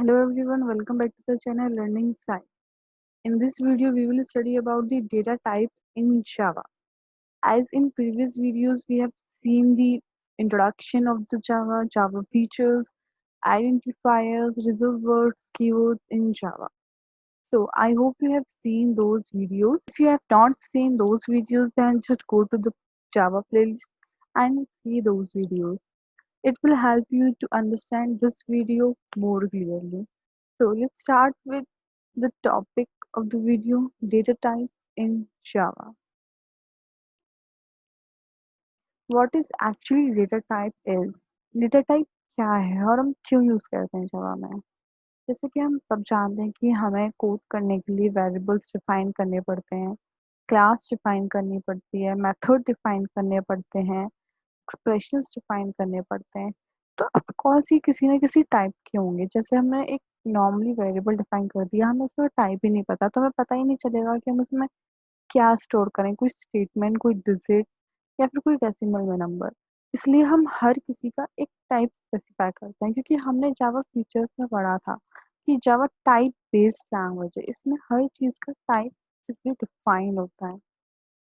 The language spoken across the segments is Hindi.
Hello everyone, welcome back to the channel Learning Sci. In this video, we will study about the data types in Java. As in previous videos, we have seen the introduction of the Java features, identifiers, reserved words, keywords in Java. So I hope you have seen those videos. If you have not seen those videos, then just go to the Java playlist and see those videos. It will help you to understand this video more clearly. So let's start with the topic of the video, data types in Java. What is actually data type is? Data type क्या है और हम क्यों यूज करते हैं जावा में? जैसे कि हम सब जानते हैं कि हमें कोड करने के लिए वेरिएबल्स डिफाइन करने पड़ते हैं, क्लास डिफाइन करनी पड़ती है, मेथड डिफाइन करने पड़ते हैं, एक्सप्रेशंस डिफाइन करने पड़ते हैं। तो ऑफ कोर्स ये किसी ना किसी टाइप के होंगे। जैसे हमने एक नॉर्मली वेरिएबल डिफाइन कर दिया, हमें उसका टाइप ही नहीं पता, तो हमें पता ही नहीं चलेगा कि हम उसमें क्या स्टोर करें, कोई स्टेटमेंट, कोई डिजिट या फिर कोई डेसिमल में नंबर। इसलिए हम हर किसी का एक टाइप स्पेसिफाई करते हैं, क्योंकि हमने जावा फीचर्स में पढ़ा था कि जावा टाइप बेस्ड लैंग्वेज है। इसमें हर चीज़ का टाइप डिफाइन होता है।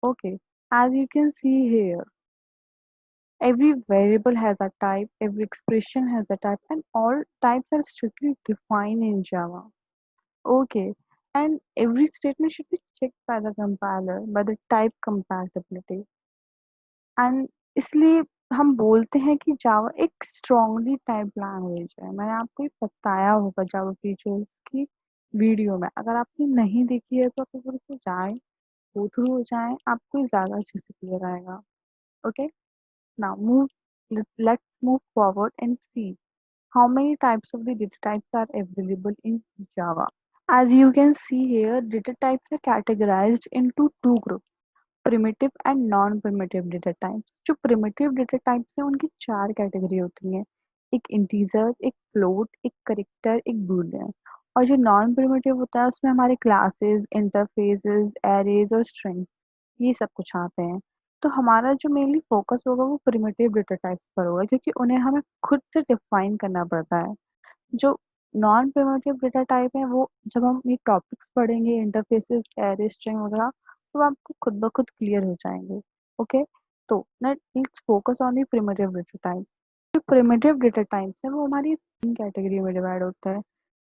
Okay, as you can see here, every variable has a type, every expression has a type, and all types are strictly defined in Java. Okay, and every statement should be checked by the compiler by the type compatibility. And इसलिए हम बोलते हैं कि जावा एक स्ट्रांगली टाइप लैंग्वेज है। मैंने आपको ये बताया होगा जावा फीचर्स की वीडियो में। अगर आपने नहीं देखी है तो आप एक बार उसे जाएं, गो थ्रू हो जाएं, आपको ज़्यादा अच्छे से क्लियर आएगा। Okay, now let's move forward and see how many types of the data types are available in Java. As you can see here, data types are categorized into two groups, primitive and non-primitive data types. जो primitive data types हैं उनकी चार कैटेगरी होती हैं, एक इंटीजर, एक फ्लोट, एक करेक्टर, एक बूलियन। और जो नॉन प्रिमिटिव होता है उसमें हमारे क्लासेस, इंटरफेसेस, एरेज और स्ट्रिंग, ये सब कुछ आते हैं। तो हमारा जो मेनली फोकस होगा वो प्रिमिटिव डेटा टाइप्स पर होगा, क्योंकि उन्हें हमें खुद से डिफाइन करना पड़ता है। जो नॉन प्रिमिटिव डेटा टाइप है वो जब हम ये टॉपिक्स पढ़ेंगे, इंटरफेसेस, एरे, स्ट्रिंग वगैरह, तो आपको खुद ब खुद क्लियर हो जाएंगे। ओके, तो let's focus on the primitive data type. जो प्रिमिटिव डेटा टाइप्स है वो हमारी तीन कैटेगरी में डिवाइड होता है।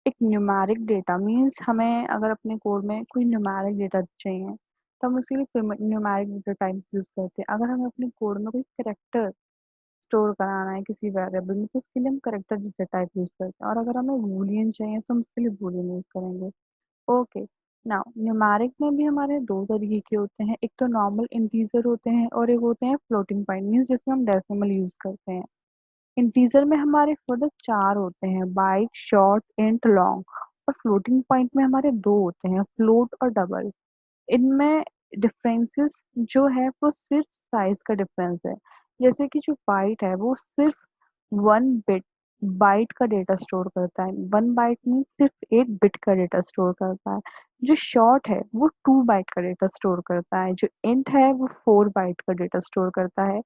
एक न्यूमेरिक डेटा मीन्स हमें अगर अपने कोड में कोई न्यूमेरिक डेटा चाहिए तो हम उसके लिए न्यूमेरिक डेटा टाइप यूज करते हैं। अगर हमें अपने कोड में कोई करेक्टर स्टोर कराना है किसी वेरिएबल में तो उसके लिए हम करेक्टर डेटा टाइप यूज करते हैं। और अगर हमें बूलियन चाहिए तो हम उसके लिए बूलियन यूज करेंगे। ओके, नाउ न्यूमेरिक में भी हमारे दो तरीके के होते हैं, एक तो नॉर्मल इंटीजर होते हैं और एक होते हैं फ्लोटिंग पॉइंट मीन्स जिसमें हम डेसिमल यूज करते हैं। इंटीजर में हमारे टोटल चार होते हैं, बाइट, शॉर्ट, इंट, लॉन्ग। और फ्लोटिंग पॉइंट में हमारे दो होते हैं, फ्लोट और डबल। इनमें डिफरेंसेस जो है वो सिर्फ साइज का डिफरेंस है। जैसे कि जो बाइट है वो सिर्फ 1 बिट बाइट का डेटा स्टोर करता है, 1 बाइट में सिर्फ 8 बिट का डेटा स्टोर करता है। जो शॉर्ट है वो 2 बाइट का डेटा स्टोर करता है, जो इंट है वो 4 बाइट का डेटा स्टोर करता है,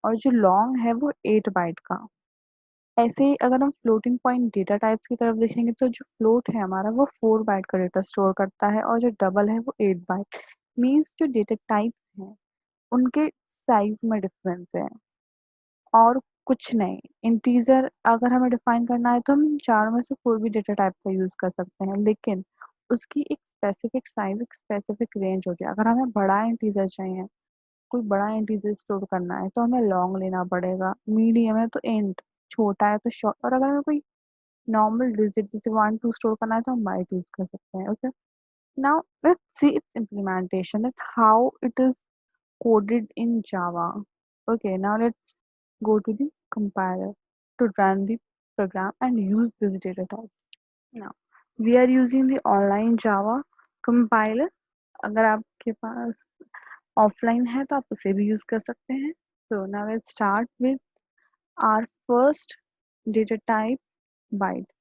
और जो लॉन्ग है वो 8 बाइट का। ऐसे ही अगर हम फ्लोटिंग पॉइंट डेटा टाइप्स की तरफ देखेंगे तो जो फ्लोट है हमारा वो 4 बाइट का डेटा स्टोर करता है, और जो डबल है वो 8 बाइट। मीन्स जो डेटा टाइप्स हैं उनके साइज में डिफरेंस है और कुछ नहीं। इंटीजर अगर हमें डिफाइन करना है तो हम चारों में से कोई भी डेटा टाइप का यूज कर सकते हैं, लेकिन उसकी एक स्पेसिफिक साइज, एक स्पेसिफिक रेंज होती है। अगर हमें बड़ा इंटीजर चाहिए, कोई बड़ा इंटीजर स्टोर करना है तो हमें लॉन्ग लेना पड़ेगा, मीडियम है तो इंट, छोटा है तो शॉर्ट, और अगर हमें कोई नॉर्मल डिजिट जैसे 1 2 स्टोर करना है तो हम बाइट यूज कर सकते हैं। Okay, now let's see it's implementation, that how it is coded in Java. Okay, now let's go to the compiler to run the program and use this data type. Now we are using the online Java compiler. अगर आपके पास ऑफलाइन है तो आप उसे भी यूज कर सकते हैं। So now let's start with our first data type, byte.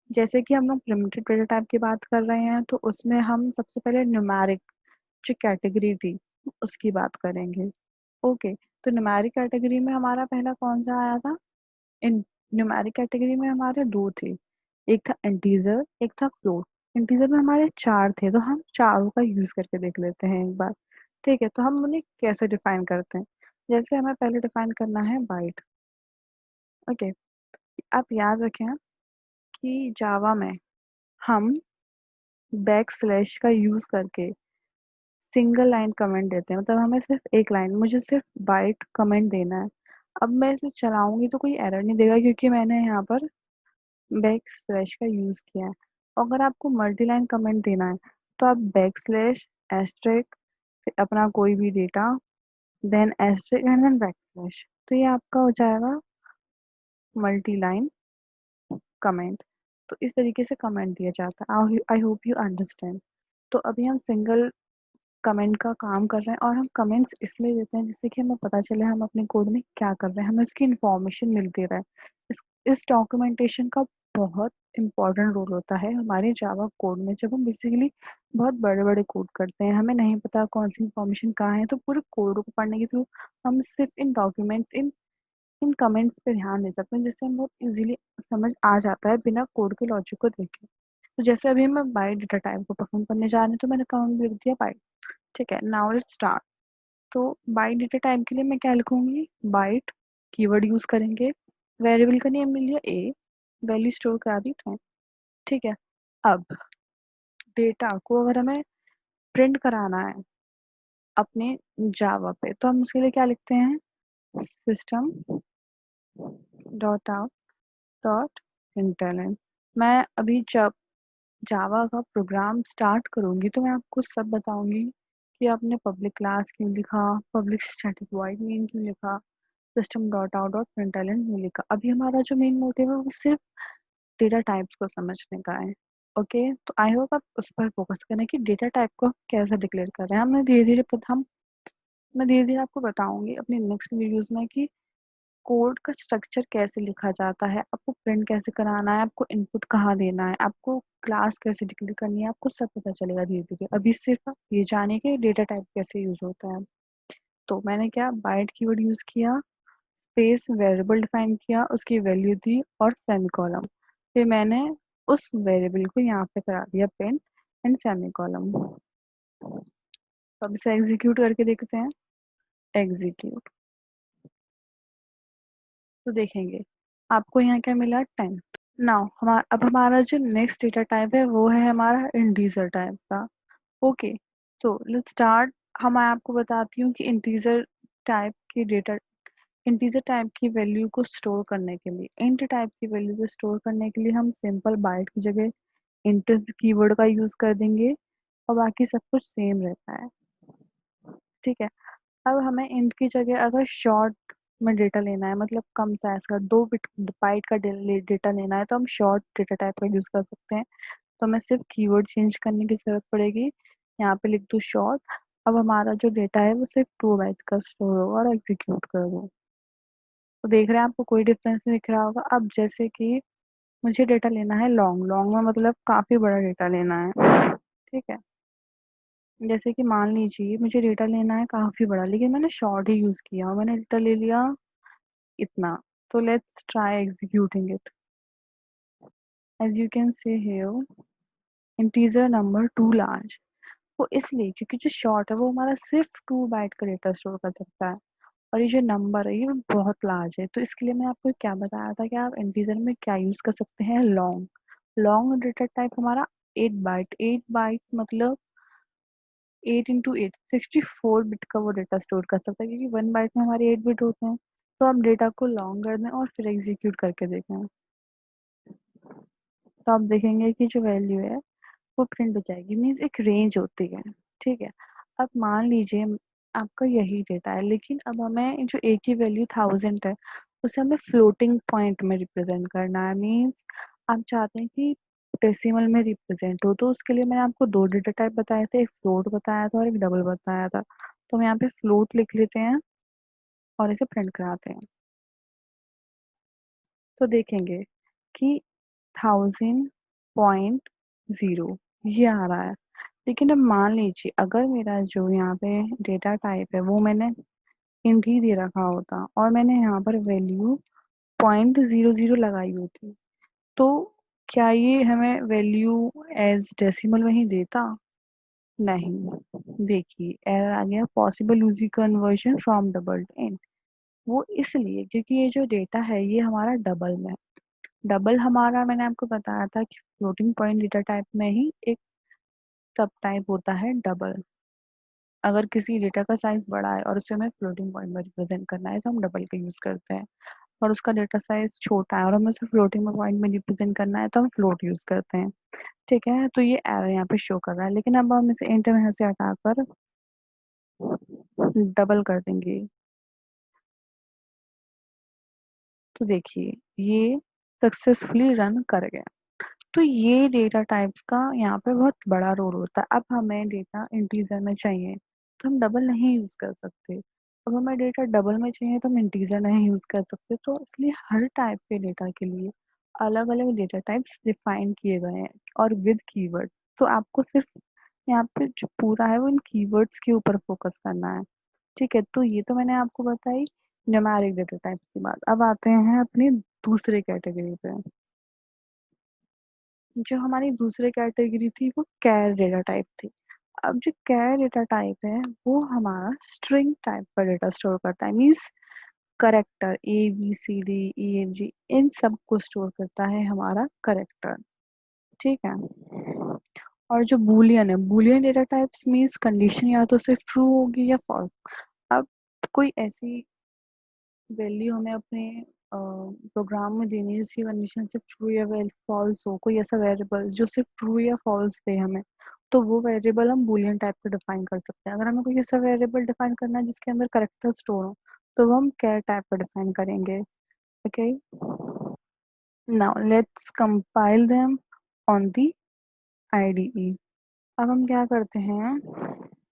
जैसे कि हम लोग प्रिमिटिव डेटा टाइप की बात कर रहे हैं तो उसमें हम सबसे पहले न्यूमेरिक जो कैटेगरी थी उसकी बात करेंगे। ओके, तो न्यूमेरिक कैटेगरी में हमारा पहला कौन सा आया था? इन न्यूमेरिक कैटेगरी में हमारे दो थे, एक था इंटीजर, एक था फ्लोट। इंटीजर में हमारे 4 थे, तो हम चारों का यूज़ करके देख लेते हैं एक बार। ठीक है, तो हम उन्हें कैसे डिफाइन करते हैं? जैसे हमें पहले डिफाइन करना है बाइट। ओके, आप याद रखें कि जावा में हम बैक स्लैश का यूज़ करके सिंगल लाइन कमेंट देते हैं, मतलब हमें सिर्फ एक लाइन, मुझे सिर्फ बाइट कमेंट देना है। अब मैं इसे चलाऊंगी तो कोई एरर नहीं देगा क्योंकि मैंने यहाँ पर बैक स्लैश का यूज़ किया है। अगर आपको मल्टी लाइन कमेंट देना है तो आप बैक स्लैश एस्ट्रिक फिर अपना कोई भी data then asterisk and then backslash, तो ये आपका हो जाएगा मल्टी लाइन कमेंट। तो इस तरीके से कमेंट दिया जाता है। I hope you understand. तो अभी हम सिंगल कमेंट का काम कर रहे हैं और हम कमेंट्स इसलिए देते हैं जिससे कि हमें पता चले हम अपने कोड में क्या कर रहे हैं, हमें उसकी इन्फॉर्मेशन मिलती रहे। इस डॉक्यूमेंटेशन का बहुत इम्पोर्टेंट रोल होता है हमारे जावा कोड में। जब हम बेसिकली बहुत बड़े बड़े कोड करते हैं, हमें नहीं पता कौन सी इन्फॉर्मेशन कहाँ है, तो पूरे कोड को पढ़ने के थ्रू हम सिर्फ इन डॉक्यूमेंट्स इन इन कमेंट्स पे ध्यान दे सकते हैं, जिससे हम बहुत इजीली समझ आ जाता है बिना कोड के लॉजिक को देखे। तो जैसे अभी मैं बाइट डेटा टाइप को परफॉर्म करने जा रहे हैं, तो मैंने कमेंट लिख दिया बाइट। ठीक है, नाउ लेट्स स्टार्ट। तो बाइट डेटा टाइप के लिए मैं क्या लिखूंगी? बाइट कीवर्ड यूज करेंगे, वेरिएबल का नेम मिल लिया ए, वैल्यू स्टोर करा दी 10। ठीक है, अब डेटा को अगर हमें प्रिंट कराना है अपने जावा पे, तो हम उसके लिए क्या लिखते हैं? System dot out dot println. मैं अभी जब जावा का प्रोग्राम स्टार्ट करूंगी तो मैं आपको सब बताऊंगी कि आपने पब्लिक क्लास क्यों लिखा, पब्लिक स्टैटिक वॉइड मेन क्यों लिखा, system dot out dot println क्यों लिखा। अभी हमारा जो मेन मोटिव है वो सिर्फ डेटा टाइप्स को समझने का है। ओके, तो आई होप आप उस पर फोकस करें कि डेटा टाइप को कैसे डिक्लेयर कर रहे हैं। हमने धीरे धीरे हम मैं धीरे धीरे आपको बताऊंगी अपनी नेक्स्ट वीडियोस में कि कोड का स्ट्रक्चर कैसे लिखा जाता है, आपको प्रिंट कैसे कराना है, आपको इनपुट कहाँ देना है, आपको क्लास कैसे डिक्लेयर करनी है, आपको सब पता चलेगा धीरे धीरे। अभी सिर्फ आप ये जाने के डेटा टाइप कैसे यूज होता है। तो मैंने क्या बाइट कीवर्ड यूज किया, स्पेस वेरिएबल डिफाइन किया, उसकी वैल्यू दी और सेमीकोलन। फिर मैंने उस वेरिएबल को यहाँ पे करा दिया प्रिंट एंड सेमीकोलन। अब इसे एग्जीक्यूट करके देखते हैं। एग्जीक्यूट, तो देखेंगे आपको यहाँ क्या मिला? 10। नाउ अब हमारा जो नेक्स्ट डेटा टाइप है वो है हमारा इंटीजर टाइप का। Okay, so let's start. हम आपको बताती हूँ कि इंटीजर टाइप की वैल्यू को स्टोर करने के लिए, इंट टाइप की वैल्यू को स्टोर करने के लिए हम सिंपल बाइट की जगह इंट कीवर्ड का यूज कर देंगे और बाकी सब कुछ सेम रहता है। ठीक है, अब हमें इंट की जगह अगर शॉर्ट में डेटा लेना है, मतलब कम साइज का 2 बिट बाइट का डेटा लेना है, तो हम शॉर्ट डेटा टाइप का यूज कर सकते हैं। तो हमें सिर्फ कीवर्ड चेंज करने की जरूरत पड़ेगी। यहाँ पे लिख दूँ शॉर्ट। अब हमारा जो डेटा है वो सिर्फ 2 बाइट का स्टोर होगा और एग्जीक्यूट कर दो। तो देख रहे हैं आपको कोई डिफरेंस नहीं दिख रहा होगा। अब जैसे कि मुझे डेटा लेना है लॉन्ग, लॉन्ग में मतलब काफी बड़ा डेटा लेना है। ठीक है, जैसे कि मान लीजिए मुझे डेटा लेना है काफी बड़ा, लेकिन मैंने शॉर्ट ही यूज किया और मैंने डेटा ले लिया इतना। तो let's try executing it. As you can see here integer number too large. वो इसलिए क्योंकि जो शॉर्ट है वो हमारा सिर्फ 2 बाइट का डेटा स्टोर कर सकता है और ये जो नंबर है ये बहुत लार्ज है। तो इसके लिए मैं आपको क्या बताया था कि आप इंटीजर में क्या यूज कर सकते हैं? लॉन्ग। लॉन्ग डेटा टाइप हमारा 8 बाइट। 8 बाइट मतलब 8 × 8 64 बिट का वो डेटा स्टोर कर सकता है, क्योंकि 1 बाइट में हमारे 8 बिट होते हैं। तो आप डेटा को लॉन्ग कर दें और फिर एग्जीक्यूट करके देखें, तो आप देखेंगे कि जो वैल्यू है वो प्रिंट हो जाएगी। मीन्स एक रेंज होती है। ठीक है, अब मान लीजिए आपका यही डेटा है, लेकिन अब हमें जो ए की वैल्यू 1000 है उसे हमें फ्लोटिंग पॉइंट में रिप्रेजेंट करना है। मीन्स आप चाहते हैं कि डेसिमल में रिप्रेजेंट हो, तो उसके लिए मैंने आपको 2 डेटा टाइप बताए थे, एक फ्लोट बताया था और एक डबल बताया था। तो हम यहाँ पे फ्लोट लिख लेते हैं और इसे प्रिंट कराते हैं। तो देखेंगे कि 1000.0 ये आ रहा है। लेकिन अब मान लीजिए अगर मेरा जो यहाँ पे डेटा टाइप है वो मैंने इंट ही दे रखा होता और मैंने यहाँ पर वैल्यू 0.00 लगाई होती, तो क्या ये हमें वैल्यू एज डेसिमल में ही देता? नहीं। देखिए एरर आ गया, possible lossy conversion from double to int. वो इसलिए क्योंकि ये जो डेटा है ये हमारा डबल में है। डबल हमारा मैंने आपको बताया था कि फ्लोटिंग पॉइंट डेटा टाइप में ही एक सब टाइप होता है डबल। अगर किसी डेटा का साइज बड़ा है और उसे हमें फ्लोटिंग पॉइंट में रिप्रेजेंट करना है तो हम डबल का यूज करते हैं। और उसका डेटा साइज छोटा है और हमें उसे फ्लोटिंग पॉइंट में रिप्रेजेंट करना है तो हम फ्लोट यूज करते हैं। ठीक है, तो ये एरर यहाँ पे शो कर रहा है, लेकिन अब हम इसे इंटर में से हटाकर डबल कर देंगे। तो देखिए ये सक्सेसफुली रन कर गया। तो ये डेटा टाइप्स का यहाँ पे बहुत बड़ा रोल होता है। अब हमें डेटा इंटीजर में चाहिए तो हम डबल नहीं यूज कर सकते। अब हमें डेटा डबल में चाहिए तो हम इंटीजर नहीं यूज कर सकते। तो इसलिए हर टाइप के डेटा के लिए अलग अलग डेटा टाइप्स डिफाइन किए गए हैं और विद कीवर्ड। तो आपको सिर्फ यहाँ पे जो पूरा है वो इन कीवर्ड्स के ऊपर फोकस करना है। ठीक है, तो ये तो मैंने आपको बताई न्यूमेरिक डेटा टाइप्स की बात। अब आते हैं अपनी दूसरे कैटेगरी पे। जो हमारी दूसरी कैटेगरी थी वो कैर डेटा टाइप थी। अब जो कैर डेटा टाइप है वो हमारा स्ट्रिंग टाइप का डेटा स्टोर करता है। मीन्स करेक्टर ABCD EFG इन सब को स्टोर करता है हमारा करेक्टर। ठीक है, और जो बूलियन है, Boolean data types means condition या तो सिर्फ ट्रू होगी या फॉल्स। अब कोई ऐसी वैल्यू हमें अपने प्रोग्राम में देनी है जिसकी कंडीशन सिर्फ ट्रू या फॉल्स हो, कोई ऐसा वेरिएबल जो सिर्फ ट्रू या फॉल्स दे हमें, तो वो वेरिएबल हम बूलियन टाइप का डिफाइन कर सकते हैं। अगर हमें कोई ऐसा वेरिएबल डिफाइन करना है जिसके अंदर करेक्टर स्टोर हो तो वो हम कैर टाइप का डिफाइन करेंगे। Okay, now let's compile them on the IDE। अब हम क्या करते हैं,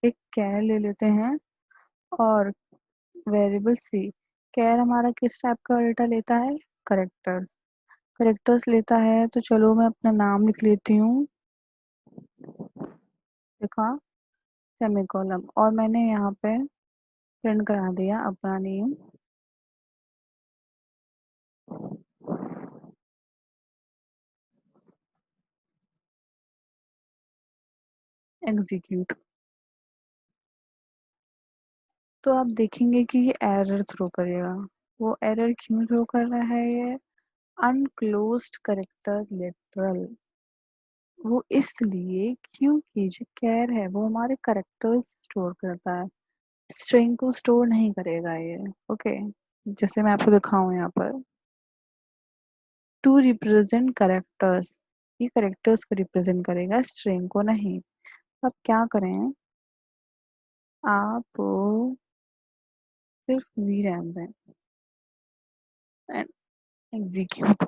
एक कैर ले लेते हैं और वेरिएबल सी। कैर हमारा किस टाइप का डेटा लेता है? करेक्टर्स। करेक्टर्स लेता है तो चलो मैं अपना नाम लिख लेती हूँ। लिखा सेमीकोलन और मैंने यहाँ पे प्रिंट करा दिया अपना नेम। एग्जीक्यूट। तो आप देखेंगे कि ये एरर थ्रो करेगा। वो एरर क्यों थ्रो कर रहा है? ये अनक्लोज्ड करेक्टर लिटरल। वो इसलिए क्योंकि जो कैर है वो हमारे करेक्टर्स स्टोर करता है, स्ट्रिंग को स्टोर नहीं करेगा ये। ओके, जैसे मैं आपको दिखाऊं यहाँ पर, टू रिप्रेजेंट करेक्टर्स, ये करेक्टर्स को रिप्रेजेंट करेगा, स्ट्रिंग को नहीं। अब क्या करें, आप सिर्फ वी रहने दें एंड एग्जीक्यूट।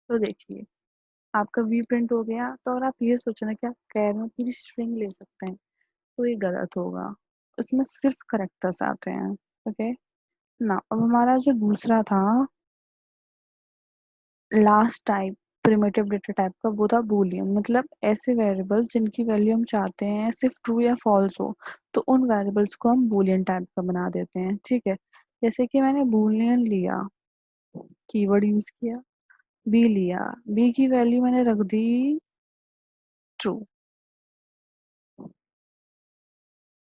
तो देखिए आपका वी प्रिंट हो गया। तो और आप ये सोचना कि आप कैर में पूरी स्ट्रिंग ले सकते हैं, तो ये गलत होगा। उसमें सिर्फ करेक्टर्स आते हैं। ओके, ना अब हमारा जो दूसरा था last type primitive data type का, वो था बूलियन। मतलब ऐसे वेरिएबल जिनकी वैल्यू हम चाहते हैं सिर्फ ट्रू या फॉल्स हो, तो उन वेरिएबल्स को हम बूलियन टाइप का बना देते हैं। ठीक है, जैसे कि मैंने बूलियन लिया, कीवर्ड यूज किया, बी लिया, बी की वैल्यू मैंने रख दी ट्रू।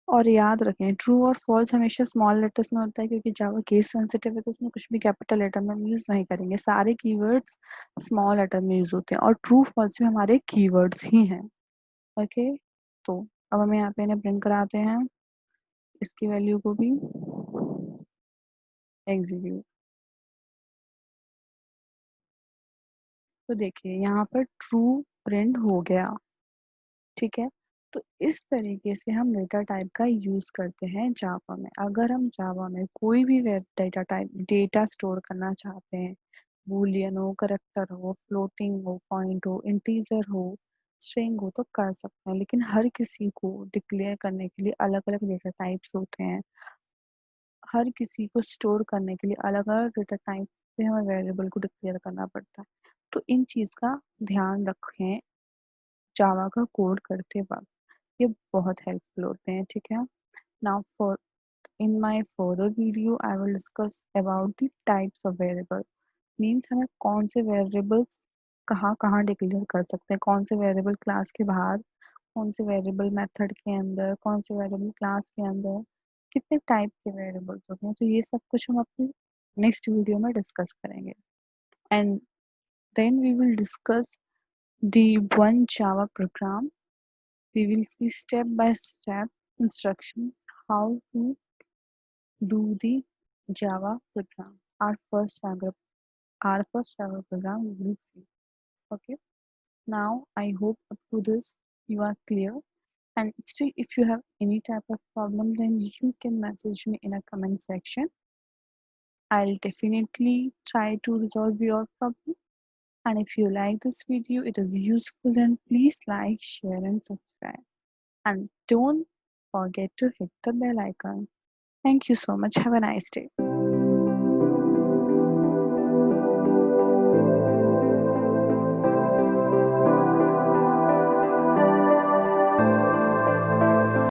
और याद रखें ट्रू और फॉल्स हमेशा स्मॉल लेटर्स में होता है क्योंकि जावा केस सेंसिटिव है, तो उसमें कुछ भी कैपिटल लेटर में यूज नहीं करेंगे। सारे कीवर्ड्स स्मॉल लेटर में यूज होते हैं और ट्रू फॉल्स भी हमारे कीवर्ड्स ही हैं। ओके, तो अब हम यहाँ पे इन्हें प्रिंट कराते हैं, इसकी वैल्यू को भी एग्जीक्यूट। तो देखिए यहाँ पर ट्रू प्रिंट हो गया। ठीक है, तो इस तरीके से हम डेटा टाइप का यूज करते हैं जावा में। अगर हम जावा में कोई भी web data type data store करना चाहते हैं, बूलियन हो, करेक्टर हो, फ्लोटिंग हो, पॉइंट हो, इंटीजर हो, स्ट्रिंग हो, तो कर सकते हैं। लेकिन हर किसी को डिक्लेयर करने के लिए अलग अलग डेटा टाइप्स होते हैं। हर किसी को स्टोर करने के लिए अलग अलग डेटा टाइप से हमें वेरिएबल को डिक्लेयर करना पड़ता है। तो इन चीज़ का ध्यान रखें जावा का कोड करते वक्त, ये बहुत हेल्पफुल होते हैं। ठीक है, now for in my further video I will discuss about the types of variable। Means हमें कौन से वेरिएबल्स कहाँ कहाँ डिक्लेयर कर सकते हैं, कौन से वेरिएबल क्लास के बाहर, कौन से वेरिएबल मेथड के अंदर, कौन से वेरिएबल क्लास के अंदर, कितने टाइप के वेरिएबल्स होते हैं। तो ये सब कुछ हम अपनी नेक्स्ट वीडियो में डिस्कस करेंगे। And then we will discuss the one Java program. We will see step by step instructions how to do the Java program. Our first Java program we will see. Okay. Now I hope up to this you are clear. And still, if you have any type of problem, then you can message me in a comment section. I'll definitely try to resolve your problem. And if you like this video, it is useful, then please like, share, and subscribe. And don't forget to hit the bell icon. Thank you so much. Have a nice day.